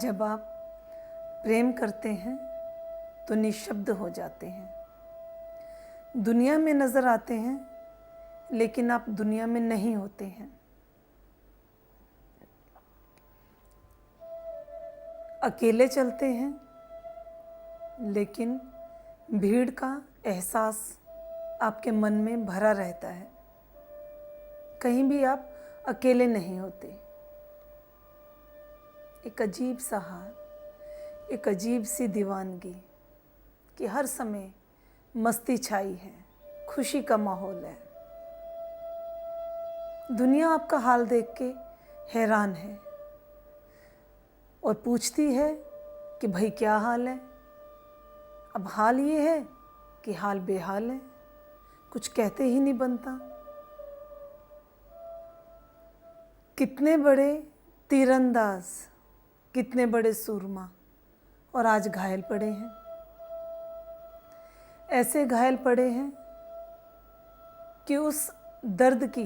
जब आप प्रेम करते हैं तो निशब्द हो जाते हैं, दुनिया में नज़र आते हैं लेकिन आप दुनिया में नहीं होते हैं। अकेले चलते हैं लेकिन भीड़ का एहसास आपके मन में भरा रहता है। कहीं भी आप अकेले नहीं होते। एक अजीब सा हाल, एक अजीब सी दीवानगी कि हर समय मस्ती छाई है, खुशी का माहौल है। दुनिया आपका हाल देख के हैरान है और पूछती है कि भाई क्या हाल है। अब हाल ये है कि हाल बेहाल है, कुछ कहते ही नहीं बनता। कितने बड़े तीरंदाज, कितने बड़े सूरमा और आज घायल पड़े हैं। ऐसे घायल पड़े हैं कि उस दर्द की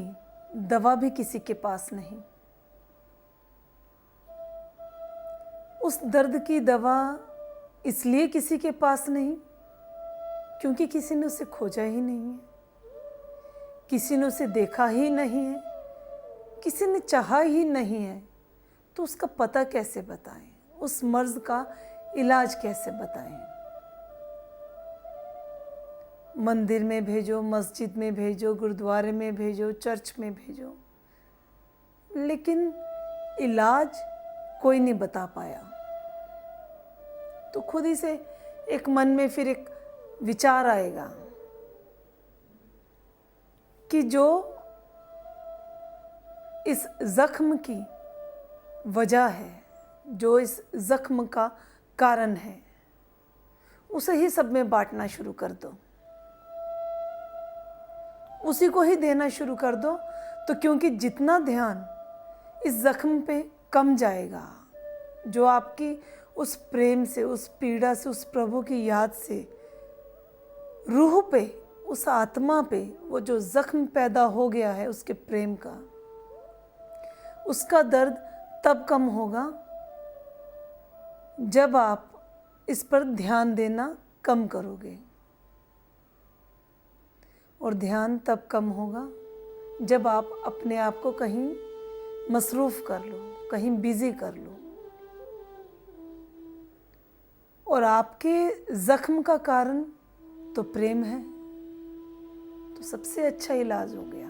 दवा भी किसी के पास नहीं। उस दर्द की दवा इसलिए किसी के पास नहीं क्योंकि किसी ने उसे खोजा ही नहीं है, किसी ने उसे देखा ही नहीं है, किसी ने चाहा ही नहीं है। तो उसका पता कैसे बताएं, उस मर्ज का इलाज कैसे बताएं। मंदिर में भेजो, मस्जिद में भेजो, गुरुद्वारे में भेजो, चर्च में भेजो, लेकिन इलाज कोई नहीं बता पाया। तो खुद ही से एक मन में फिर एक विचार आएगा कि जो इस जख्म की वजह है, जो इस जख्म का कारण है, उसे ही सब में बांटना शुरू कर दो, उसी को ही देना शुरू कर दो। तो क्योंकि जितना ध्यान इस जख्म पे कम जाएगा, जो आपकी उस प्रेम से, उस पीड़ा से, उस प्रभु की याद से रूह पे, उस आत्मा पे वो जो जख्म पैदा हो गया है उसके प्रेम का, उसका दर्द तब कम होगा जब आप इस पर ध्यान देना कम करोगे। और ध्यान तब कम होगा जब आप अपने आप को कहीं मसरूफ़ कर लो, कहीं बिज़ी कर लो। और आपके ज़ख्म का कारण तो प्रेम है, तो सबसे अच्छा इलाज हो गया।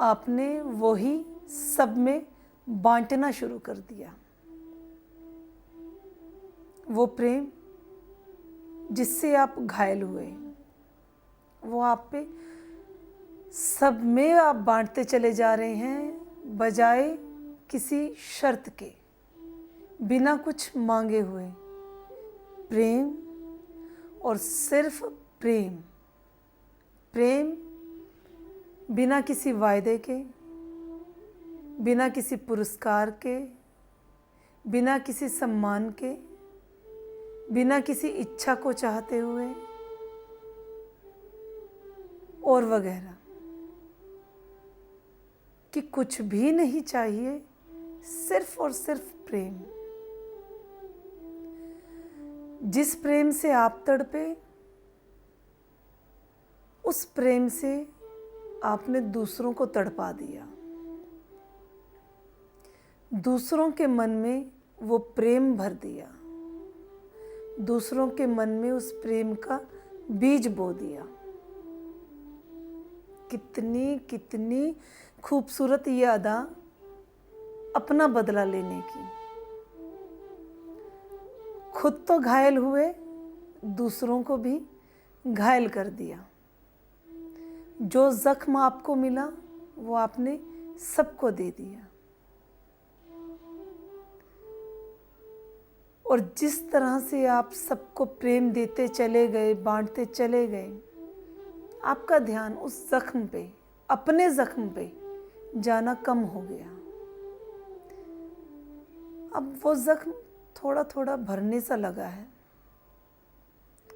आपने वही सब में बांटना शुरू कर दिया। वो प्रेम जिससे आप घायल हुए, वो आप पे सब में आप बांटते चले जा रहे हैं, बजाय किसी शर्त के, बिना कुछ मांगे हुए। प्रेम और सिर्फ प्रेम, प्रेम बिना किसी वायदे के, बिना किसी पुरस्कार के, बिना किसी सम्मान के, बिना किसी इच्छा को चाहते हुए और वगैरह, कि कुछ भी नहीं चाहिए, सिर्फ और सिर्फ प्रेम। जिस प्रेम से आप तड़पे, उस प्रेम से आपने दूसरों को तड़पा दिया। दूसरों के मन में वो प्रेम भर दिया, दूसरों के मन में उस प्रेम का बीज बो दिया। कितनी कितनी खूबसूरत ये अदा अपना बदला लेने की। खुद तो घायल हुए, दूसरों को भी घायल कर दिया। जो जख्म आपको मिला वो आपने सबको दे दिया। और जिस तरह से आप सबको प्रेम देते चले गए, बांटते चले गए, आपका ध्यान उस जख्म पे, अपने जख्म पे जाना कम हो गया। अब वो जख्म थोड़ा थोड़ा भरने सा लगा है,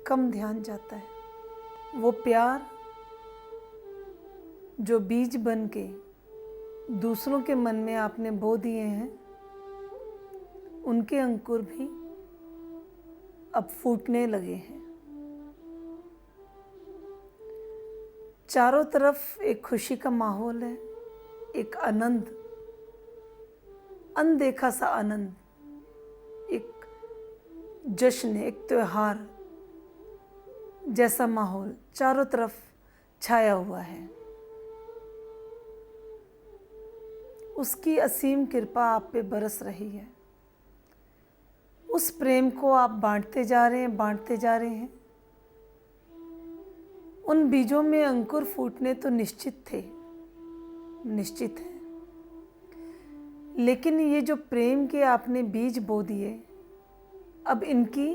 कम ध्यान जाता है। वो प्यार जो बीज बन के दूसरों के मन में आपने बो दिए हैं, उनके अंकुर भी अब फूटने लगे हैं। चारों तरफ एक खुशी का माहौल है, एक आनंद, अनदेखा सा आनंद, एक जश्न, एक त्योहार जैसा माहौल चारों तरफ छाया हुआ है। उसकी असीम कृपा आप पे बरस रही है। उस प्रेम को आप बांटते जा रहे हैं, बांटते जा रहे हैं। उन बीजों में अंकुर फूटने तो निश्चित थे, निश्चित है, लेकिन ये जो प्रेम के आपने बीज बो दिए, अब इनकी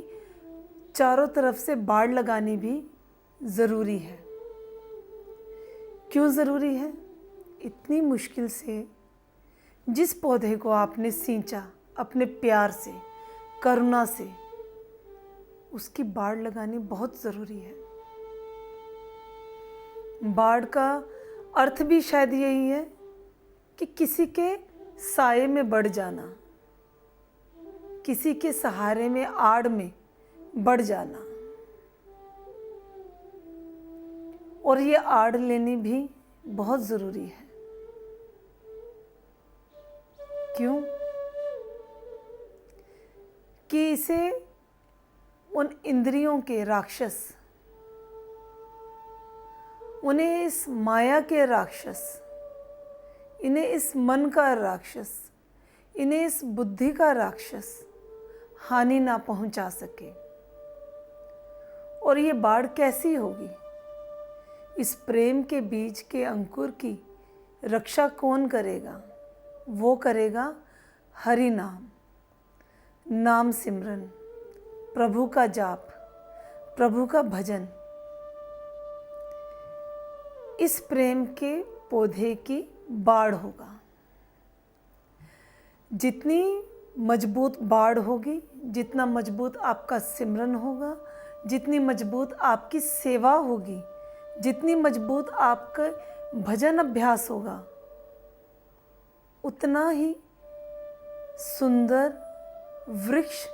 चारों तरफ से बाड़ लगानी भी ज़रूरी है। क्यों ज़रूरी है? इतनी मुश्किल से जिस पौधे को आपने सींचा अपने प्यार से, करुणा से, उसकी बाड़ लगानी बहुत ज़रूरी है। बाड़ का अर्थ भी शायद यही है कि किसी के साए में बढ़ जाना, किसी के सहारे में, आड़ में बढ़ जाना, और ये आड़ लेनी भी बहुत ज़रूरी है। क्यों? कि इसे उन इंद्रियों के राक्षस, उन्हें इस माया के राक्षस, इन्हें इस मन का राक्षस, इन्हें इस बुद्धि का राक्षस हानि ना पहुंचा सके। और ये बाढ़ कैसी होगी? इस प्रेम के बीज के अंकुर की रक्षा कौन करेगा? वो करेगा हरि नाम, नाम सिमरन, प्रभु का जाप, प्रभु का भजन। इस प्रेम के पौधे की बाढ़ होगा। जितनी मजबूत बाढ़ होगी, जितना मजबूत आपका सिमरन होगा, जितनी मजबूत आपकी सेवा होगी, जितनी मजबूत आपका भजन अभ्यास होगा, उतना ही सुंदर वृक्ष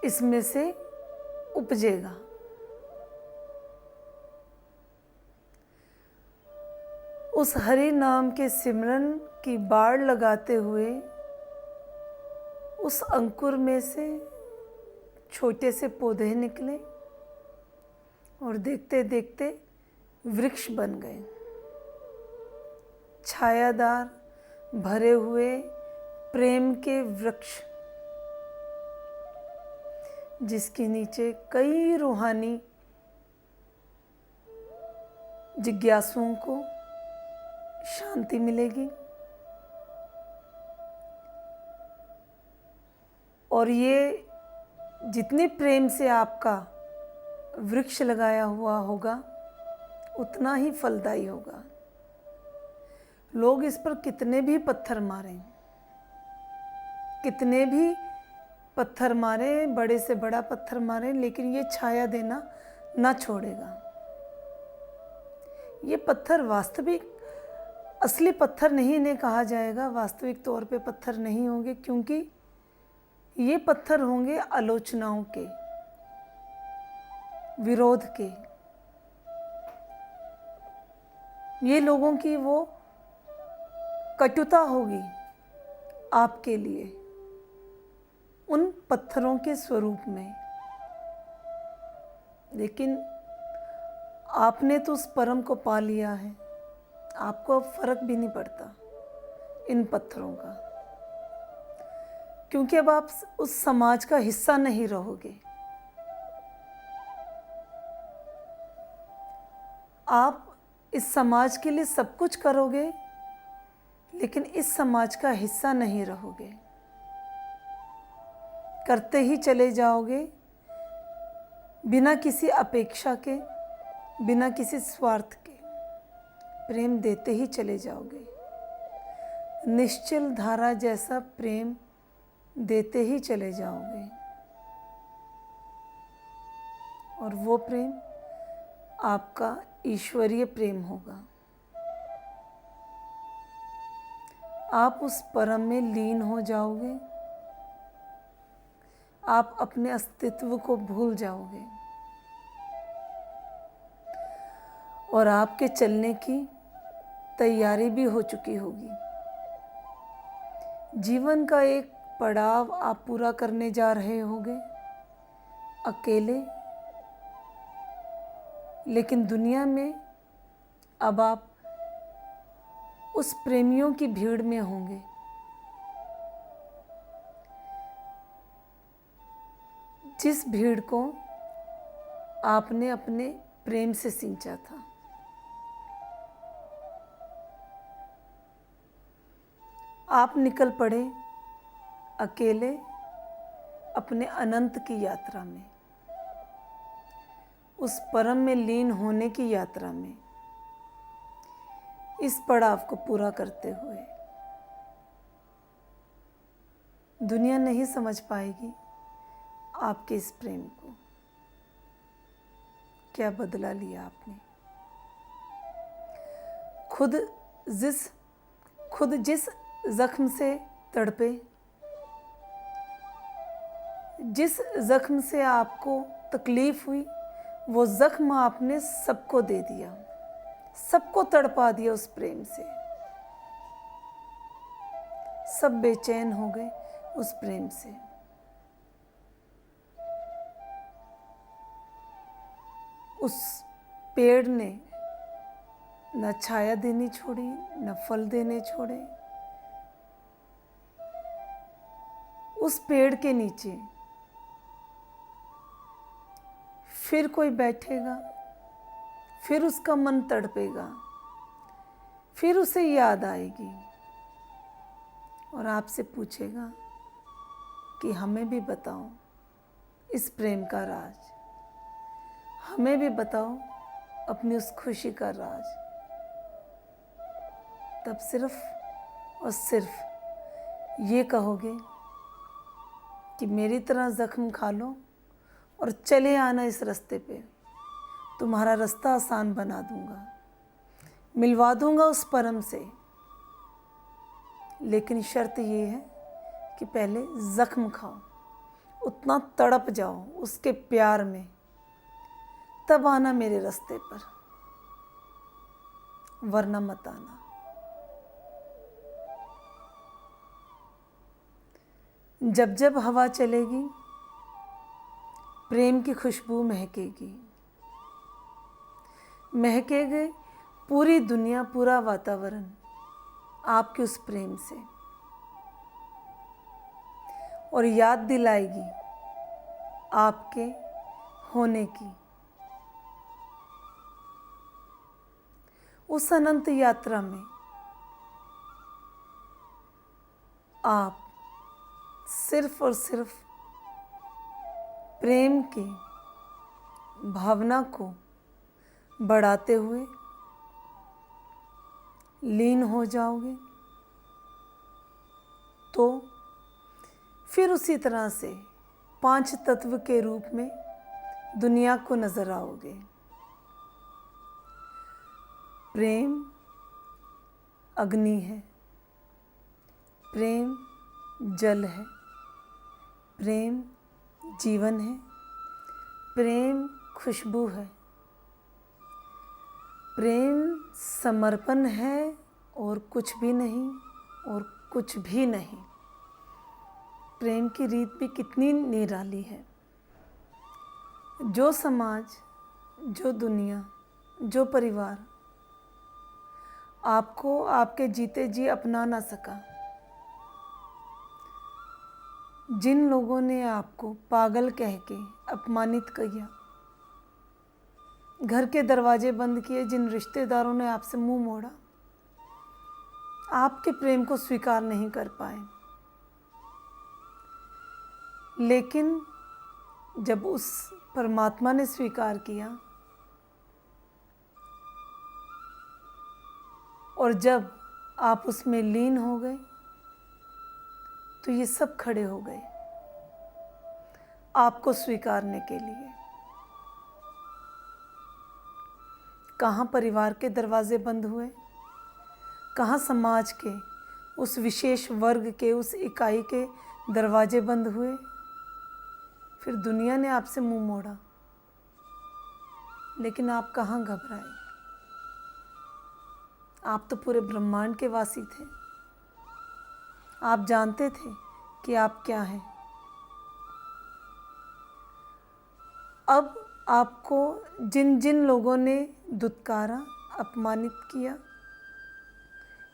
इसमें से उपजेगा। उस हरि नाम के सिमरन की बाड़ लगाते हुए उस अंकुर में से छोटे से पौधे निकले और देखते देखते वृक्ष बन गए, छायादार, भरे हुए प्रेम के वृक्ष, जिसके नीचे कई रूहानी जिज्ञासुओं को शांति मिलेगी। और ये जितने प्रेम से आपका वृक्ष लगाया हुआ होगा, उतना ही फलदायी होगा। लोग इस पर कितने भी पत्थर मारें, कितने भी पत्थर मारें, बड़े से बड़ा पत्थर मारें, लेकिन ये छाया देना ना छोड़ेगा। ये पत्थर वास्तविक असली पत्थर नहीं इन्हें कहा जाएगा, वास्तविक तौर पे पत्थर नहीं होंगे, क्योंकि ये पत्थर होंगे आलोचनाओं के, विरोध के। ये लोगों की वो कटुता होगी आपके लिए उन पत्थरों के स्वरूप में। लेकिन आपने तो उस परम को पा लिया है, आपको अब फर्क भी नहीं पड़ता इन पत्थरों का, क्योंकि अब आप उस समाज का हिस्सा नहीं रहोगे। आप इस समाज के लिए सब कुछ करोगे, लेकिन इस समाज का हिस्सा नहीं रहोगे। करते ही चले जाओगे, बिना किसी अपेक्षा के, बिना किसी स्वार्थ के, प्रेम देते ही चले जाओगे। निश्चल धारा जैसा प्रेम देते ही चले जाओगे। और वो प्रेम आपका ईश्वरीय प्रेम होगा। आप उस परम में लीन हो जाओगे आप अपने अस्तित्व को भूल जाओगे और आपके चलने की तैयारी भी हो चुकी होगी। जीवन का एक पड़ाव आप पूरा करने जा रहे होगे अकेले, लेकिन दुनिया में अब आप उस प्रेमियों की भीड़ में होंगे जिस भीड़ को आपने अपने प्रेम से सींचा था। आप निकल पड़े अकेले अपने अनंत की यात्रा में, उस परम में लीन होने की यात्रा में, इस पड़ाव को पूरा करते हुए। दुनिया नहीं समझ पाएगी आपके इस प्रेम को। क्या बदला लिया आपने। खुद जिस जख्म से तड़पे, जिस जख्म से आपको तकलीफ हुई, वो जख्म आपने सबको दे दिया, सबको तड़पा दिया उस प्रेम से। सब बेचैन हो गए उस प्रेम से। उस पेड़ ने न छाया देनी छोड़ी, न फल देने छोड़े। उस पेड़ के नीचे फिर कोई बैठेगा, फिर उसका मन तड़पेगा, फिर उसे याद आएगी और आपसे पूछेगा कि हमें भी बताओ इस प्रेम का राज, हमें भी बताओ अपनी उस खुशी का राज। तब सिर्फ और सिर्फ ये कहोगे कि मेरी तरह जख्म खा लो और चले आना इस रास्ते पे, तुम्हारा रास्ता आसान बना दूंगा, मिलवा दूंगा उस परम से। लेकिन शर्त ये है कि पहले जख्म खाओ, उतना तड़प जाओ उसके प्यार में, तब आना मेरे रास्ते पर, वरना मत आना। जब जब हवा चलेगी प्रेम की खुशबू महकेगी, महकेगी पूरी दुनिया, पूरा वातावरण आपके उस प्रेम से, और याद दिलाएगी आपके होने की। उस अनंत यात्रा में आप सिर्फ और सिर्फ प्रेम की भावना को बढ़ाते हुए लीन हो जाओगे, तो फिर उसी तरह से 5 तत्व के रूप में दुनिया को नजर आओगे। प्रेम अग्नि है, प्रेम जल है, प्रेम जीवन है, प्रेम खुशबू है, प्रेम समर्पण है और कुछ भी नहीं, और कुछ भी नहीं। प्रेम की रीत भी कितनी निराली है। जो समाज, जो दुनिया, जो परिवार आपको आपके जीते जी अपना ना सका, जिन लोगों ने आपको पागल कह के अपमानित किया, घर के दरवाजे बंद किए, जिन रिश्तेदारों ने आपसे मुंह मोड़ा, आपके प्रेम को स्वीकार नहीं कर पाए, लेकिन जब उस परमात्मा ने स्वीकार किया और जब आप उसमें लीन हो गए, तो ये सब खड़े हो गए आपको स्वीकारने के लिए। कहाँ परिवार के दरवाजे बंद हुए, कहाँ समाज के उस विशेष वर्ग के, उस इकाई के दरवाजे बंद हुए, फिर दुनिया ने आपसे मुंह मोड़ा, लेकिन आप कहाँ घबराए। आप तो पूरे ब्रह्मांड के वासी थे। आप जानते थे कि आप क्या हैं। अब आपको जिन जिन लोगों ने दुत्कारा, अपमानित किया,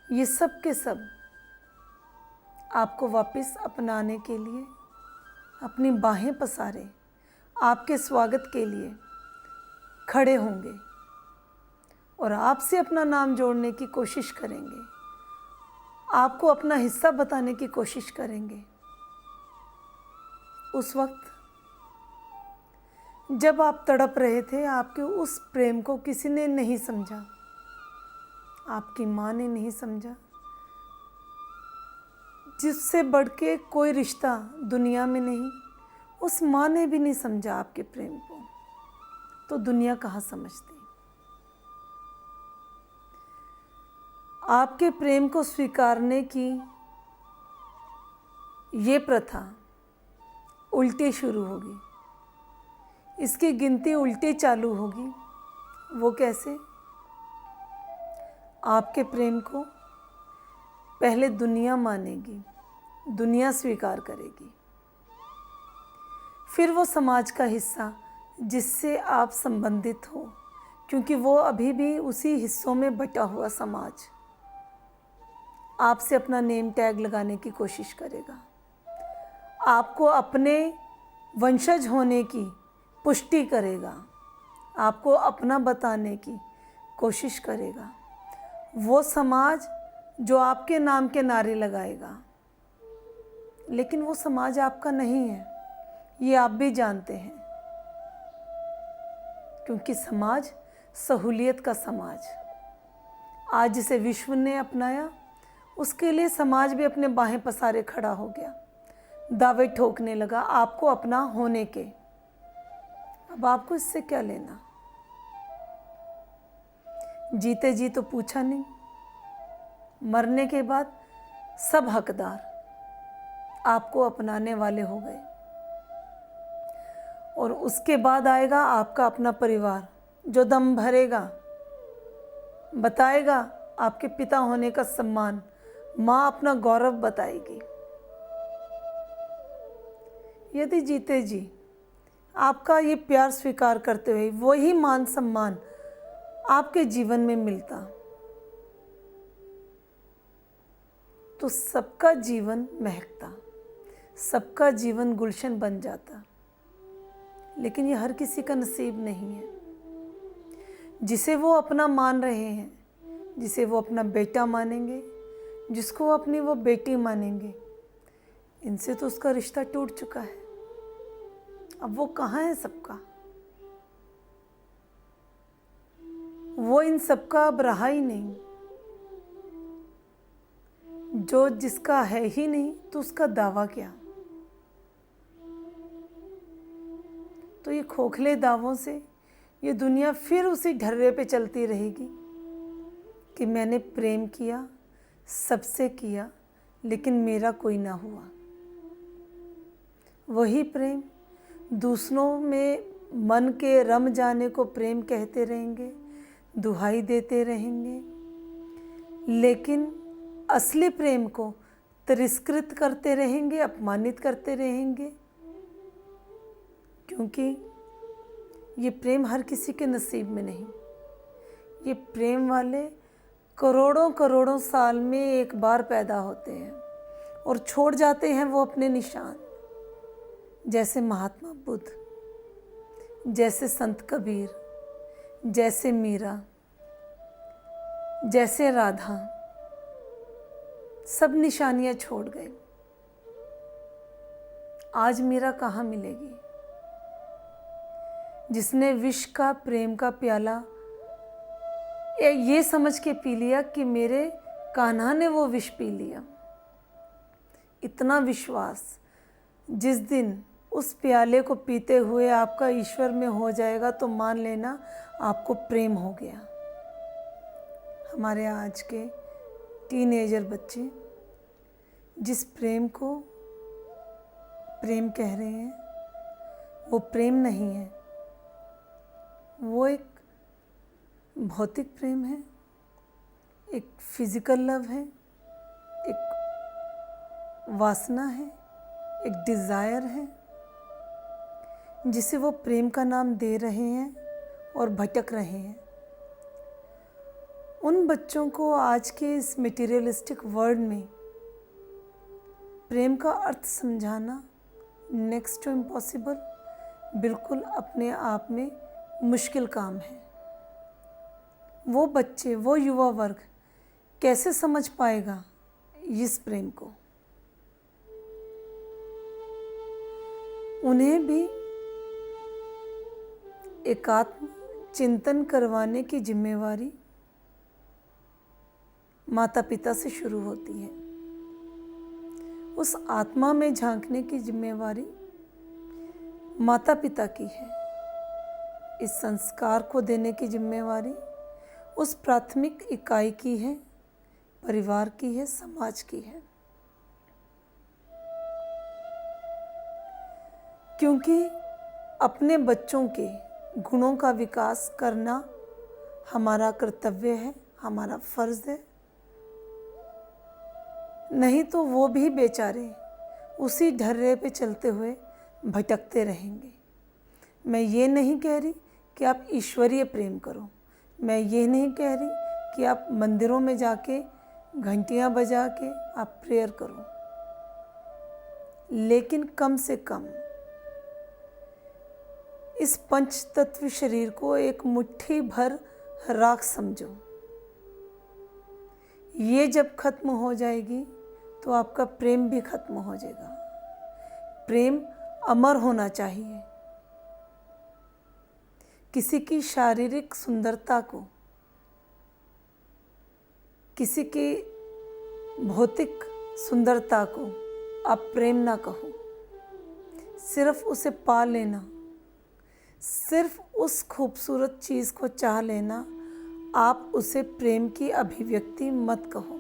ये सब के सब आपको वापस अपनाने के लिए अपनी बाहें पसारे आपके स्वागत के लिए खड़े होंगे और आपसे अपना नाम जोड़ने की कोशिश करेंगे, आपको अपना हिस्सा बताने की कोशिश करेंगे। उस वक्त जब आप तड़प रहे थे, आपके उस प्रेम को किसी ने नहीं समझा। आपकी माँ ने नहीं समझा। जिससे बढ़ के कोई रिश्ता दुनिया में नहीं, उस माँ ने भी नहीं समझा आपके प्रेम को, तो दुनिया कहाँ समझती। आपके प्रेम को स्वीकारने की ये प्रथा उल्टी शुरू होगी, इसकी गिनती उल्टी चालू होगी। वो कैसे? आपके प्रेम को पहले दुनिया मानेगी, दुनिया स्वीकार करेगी, फिर वो समाज का हिस्सा जिससे आप संबंधित हो, क्योंकि वो अभी भी उसी हिस्सों में बटा हुआ समाज आपसे अपना नेम टैग लगाने की कोशिश करेगा, आपको अपने वंशज होने की पुष्टि करेगा, आपको अपना बताने की कोशिश करेगा। वो समाज जो आपके नाम के नारे लगाएगा, लेकिन वो समाज आपका नहीं है, ये आप भी जानते हैं। क्योंकि समाज सहूलियत का समाज आज जिसे विश्व ने अपनाया, उसके लिए समाज भी अपने बाहें पसारे खड़ा हो गया, दावे ठोकने लगा आपको अपना होने के। अब आपको इससे क्या लेना? जीते जी तो पूछा नहीं, मरने के बाद सब हकदार आपको अपनाने वाले हो गए। और उसके बाद आएगा आपका अपना परिवार, जो दम भरेगा, बताएगा आपके पिता होने का सम्मान, माँ अपना गौरव बताएगी। यदि जीते जी आपका ये प्यार स्वीकार करते हुए वही मान सम्मान आपके जीवन में मिलता, तो सबका जीवन महकता, सबका जीवन गुलशन बन जाता। लेकिन ये हर किसी का नसीब नहीं है। जिसे वो अपना मान रहे हैं, जिसे वो अपना बेटा मानेंगे, जिसको वो अपनी वो बेटी मानेंगे, इनसे तो उसका रिश्ता टूट चुका है। अब वो कहाँ है सबका? वो इन सबका अब रहा ही नहीं। जो जिसका है ही नहीं, तो उसका दावा क्या? तो ये खोखले दावों से ये दुनिया फिर उसी ढर्रे पे चलती रहेगी कि मैंने प्रेम किया, सबसे किया, लेकिन मेरा कोई ना हुआ। वही प्रेम दूसरों में मन के रम जाने को प्रेम कहते रहेंगे, दुहाई देते रहेंगे, लेकिन असली प्रेम को तिरस्कृत करते रहेंगे, अपमानित करते रहेंगे। क्योंकि ये प्रेम हर किसी के नसीब में नहीं। ये प्रेम वाले करोड़ों करोड़ों साल में एक बार पैदा होते हैं और छोड़ जाते हैं वो अपने निशान। जैसे महात्मा बुद्ध, जैसे संत कबीर, जैसे मीरा, जैसे राधा, सब निशानियां छोड़ गए। आज मीरा कहाँ मिलेगी? जिसने विष का प्रेम का प्याला ये समझ के पी लिया कि मेरे कान्हा ने वो विष पी लिया। इतना विश्वास, जिस दिन उस प्याले को पीते हुए आपका ईश्वर में हो जाएगा, तो मान लेना आपको प्रेम हो गया। हमारे आज के टीनेजर बच्चे जिस प्रेम को प्रेम कह रहे हैं, वो प्रेम नहीं है, वो एक भौतिक प्रेम है, एक फिजिकल लव है, एक वासना है, एक डिज़ायर है, जिसे वो प्रेम का नाम दे रहे हैं और भटक रहे हैं। उन बच्चों को आज के इस मटेरियलिस्टिक वर्ल्ड में प्रेम का अर्थ समझाना नेक्स्ट टू इम्पॉसिबल, बिल्कुल अपने आप में मुश्किल काम है। वो बच्चे, वो युवा वर्ग कैसे समझ पाएगा इस प्रेम को? उन्हें भी एकात्म चिंतन करवाने की जिम्मेवारी माता पिता से शुरू होती है। उस आत्मा में झांकने की जिम्मेवारी माता पिता की है। इस संस्कार को देने की जिम्मेवारी उस प्राथमिक इकाई की है, परिवार की है, समाज की है। क्योंकि अपने बच्चों के गुणों का विकास करना हमारा कर्तव्य है, हमारा फर्ज है। नहीं तो वो भी बेचारे उसी ढर्रे पे चलते हुए भटकते रहेंगे। मैं ये नहीं कह रही कि आप ईश्वरीय प्रेम करो, मैं ये नहीं कह रही कि आप मंदिरों में जाके घंटियां बजा के आप प्रेयर करो, लेकिन कम से कम इस पंच तत्व शरीर को एक मुट्ठी भर राख समझो। ये जब खत्म हो जाएगी तो आपका प्रेम भी खत्म हो जाएगा। प्रेम अमर होना चाहिए। किसी की शारीरिक सुंदरता को, किसी की भौतिक सुंदरता को आप प्रेम ना कहो। सिर्फ उसे पा लेना, सिर्फ उस खूबसूरत चीज़ को चाह लेना, आप उसे प्रेम की अभिव्यक्ति मत कहो।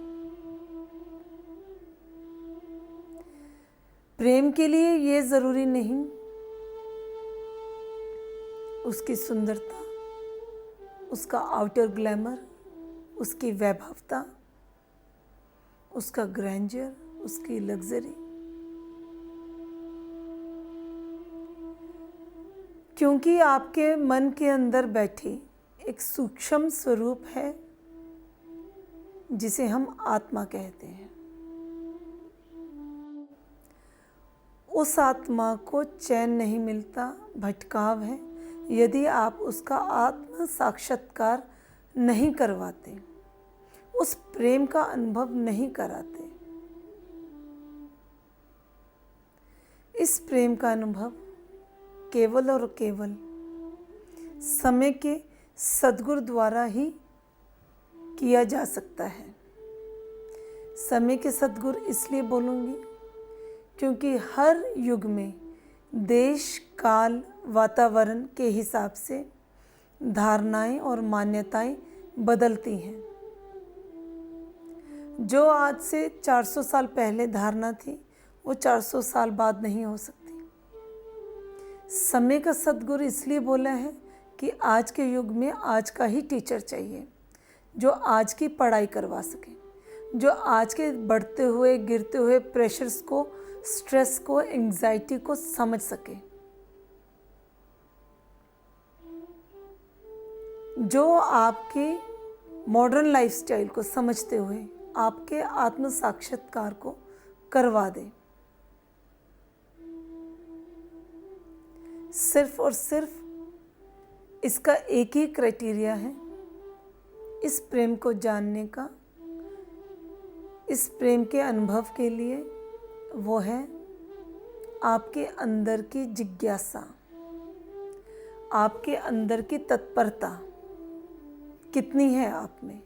प्रेम के लिए ये ज़रूरी नहीं उसकी सुंदरता, उसका आउटर ग्लैमर, उसकी वैभवता, उसका ग्रैंडर, उसकी लग्जरी। क्योंकि आपके मन के अंदर बैठी एक सूक्ष्म स्वरूप है जिसे हम आत्मा कहते हैं। उस आत्मा को चैन नहीं मिलता, भटकाव है, यदि आप उसका आत्म साक्षात्कार नहीं करवाते, उस प्रेम का अनुभव नहीं कराते। इस प्रेम का अनुभव केवल और केवल समय के सद्गुरु द्वारा ही किया जा सकता है। समय के सद्गुरु इसलिए बोलूँगी क्योंकि हर युग में देश, काल, वातावरण के हिसाब से धारणाएं और मान्यताएं बदलती हैं। जो आज से 400 साल पहले धारणा थी, वो 400 साल बाद नहीं हो सकती। समय का सद्गुरु इसलिए बोला है कि आज के युग में आज का ही टीचर चाहिए, जो आज की पढ़ाई करवा सके, जो आज के बढ़ते हुए गिरते हुए प्रेशर्स को, स्ट्रेस को, एंग्जाइटी को समझ सके, जो आपके मॉडर्न लाइफस्टाइल को समझते हुए आपके आत्म साक्षात्कार को करवा दे। सिर्फ और सिर्फ इसका एक ही क्राइटेरिया है इस प्रेम को जानने का, इस प्रेम के अनुभव के लिए, वो है आपके अंदर की जिज्ञासा, आपके अंदर की तत्परता कितनी है आप में।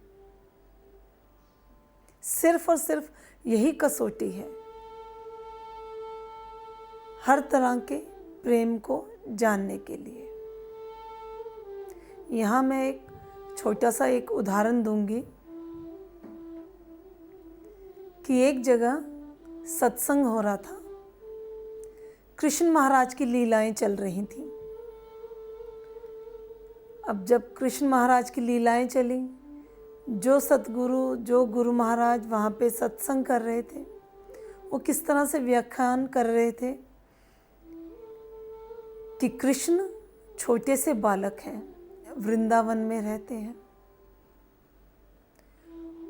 सिर्फ और सिर्फ यही कसौटी है हर तरह के प्रेम को जानने के लिए। यहाँ मैं एक छोटा सा एक उदाहरण दूंगी कि एक जगह सत्संग हो रहा था। कृष्ण महाराज की लीलाएं चल रही थीं। अब जब कृष्ण महाराज की लीलाएं चली, जो सतगुरु, जो गुरु महाराज वहाँ पे सत्संग कर रहे थे, वो किस तरह से व्याख्यान कर रहे थे कि कृष्ण छोटे से बालक हैं, वृंदावन में रहते हैं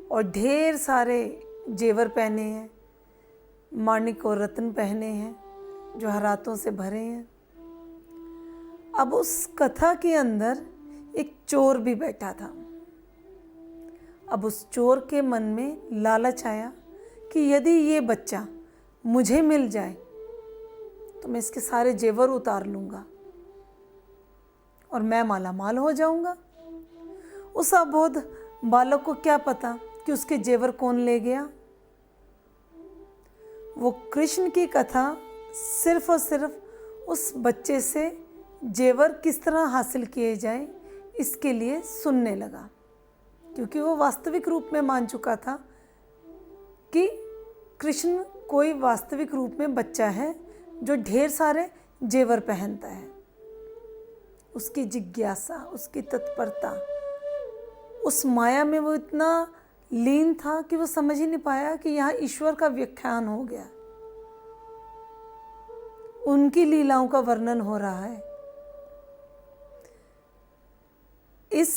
और ढेर सारे जेवर पहने हैं, माणिक और रत्न पहने हैं, जवाहरातों से भरे हैं। अब उस कथा के अंदर एक चोर भी बैठा था। अब उस चोर के मन में लालच आया कि यदि ये बच्चा मुझे मिल जाए तो मैं इसके सारे जेवर उतार लूँगा और मैं माला माल हो जाऊँगा। उस अबोध बालक को क्या पता कि उसके जेवर कौन ले गया। वो कृष्ण की कथा सिर्फ और सिर्फ उस बच्चे से जेवर किस तरह हासिल किए जाए इसके लिए सुनने लगा, क्योंकि वो वास्तविक रूप में मान चुका था कि कृष्ण कोई वास्तविक रूप में बच्चा है जो ढेर सारे जेवर पहनता है। उसकी जिज्ञासा, उसकी तत्परता, उस माया में वो इतना लीन था कि वो समझ ही नहीं पाया कि यहाँ ईश्वर का व्याख्यान हो गया, उनकी लीलाओं का वर्णन हो रहा है। इस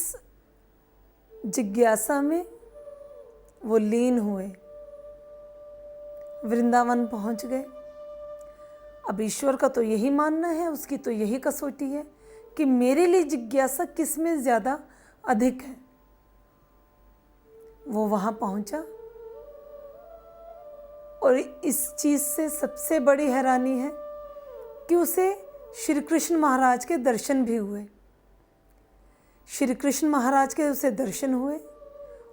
जिज्ञासा में वो लीन हुए, वृंदावन पहुंच गए। अब ईश्वर का तो यही मानना है, उसकी तो यही कसौटी है कि मेरे लिए जिज्ञासा किस में ज़्यादा अधिक है। वो वहाँ पहुँचा और इस चीज़ से सबसे बड़ी हैरानी है कि उसे श्री कृष्ण महाराज के दर्शन भी हुए। श्री कृष्ण महाराज के उसे दर्शन हुए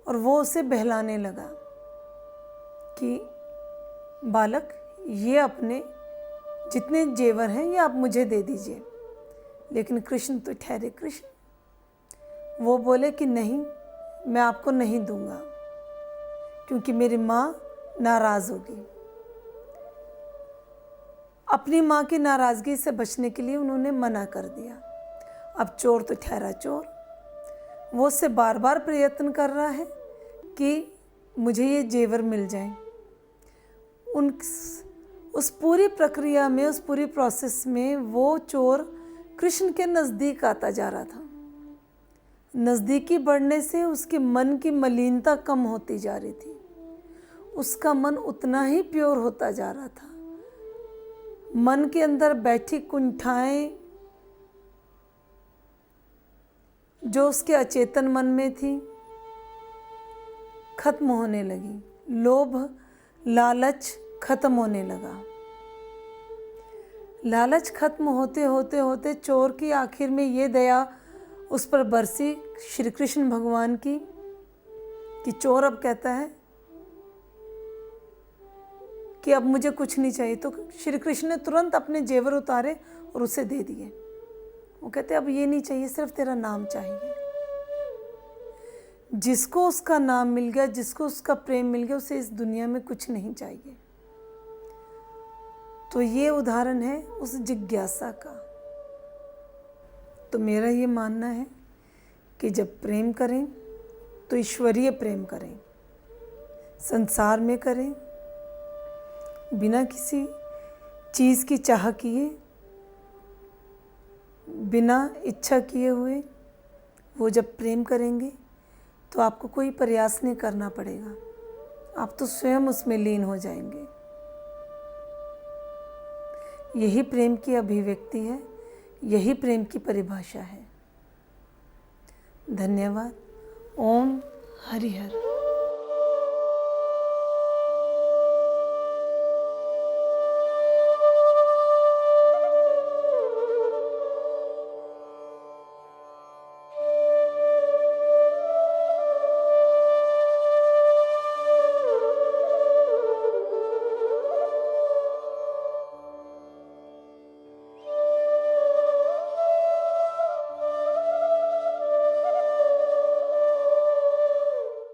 और वो उसे बहलाने लगा कि बालक, ये अपने जितने जेवर हैं ये आप मुझे दे दीजिए। लेकिन कृष्ण तो ठहरे कृष्ण। वो बोले कि नहीं, मैं आपको नहीं दूंगा, क्योंकि मेरी माँ नाराज़ होगी। अपनी माँ की नाराज़गी से बचने के लिए उन्होंने मना कर दिया। अब चोर तो ठहरा चोर, वो उससे बार बार प्रयत्न कर रहा है कि मुझे ये जेवर मिल जाए। उस पूरी प्रक्रिया में, उस पूरी प्रोसेस में वो चोर कृष्ण के नज़दीक आता जा रहा था। नज़दीकी बढ़ने से उसके मन की मलिनता कम होती जा रही थी, उसका मन उतना ही प्योर होता जा रहा था। मन के अंदर बैठी कुंठाएं जो उसके अचेतन मन में थी खत्म होने लगी। लोभ, लालच खत्म होने लगा। लालच खत्म होते होते होते चोर की आखिर में ये दया उस पर बरसी श्री कृष्ण भगवान की कि चोर अब कहता है कि अब मुझे कुछ नहीं चाहिए। तो श्री कृष्ण ने तुरंत अपने जेवर उतारे और उसे दे दिए। वो कहते अब ये नहीं चाहिए, सिर्फ तेरा नाम चाहिए। जिसको उसका नाम मिल गया, जिसको उसका प्रेम मिल गया, उसे इस दुनिया में कुछ नहीं चाहिए। तो ये उदाहरण है उस जिज्ञासा का। तो मेरा ये मानना है कि जब प्रेम करें तो ईश्वरीय प्रेम करें, संसार में करें, बिना किसी चीज़ की चाह किए, बिना इच्छा किए हुए। वो जब प्रेम करेंगे तो आपको कोई प्रयास नहीं करना पड़ेगा, आप तो स्वयं उसमें लीन हो जाएंगे। यही प्रेम की अभिव्यक्ति है, यही प्रेम की परिभाषा है। धन्यवाद। ओम हरि हर।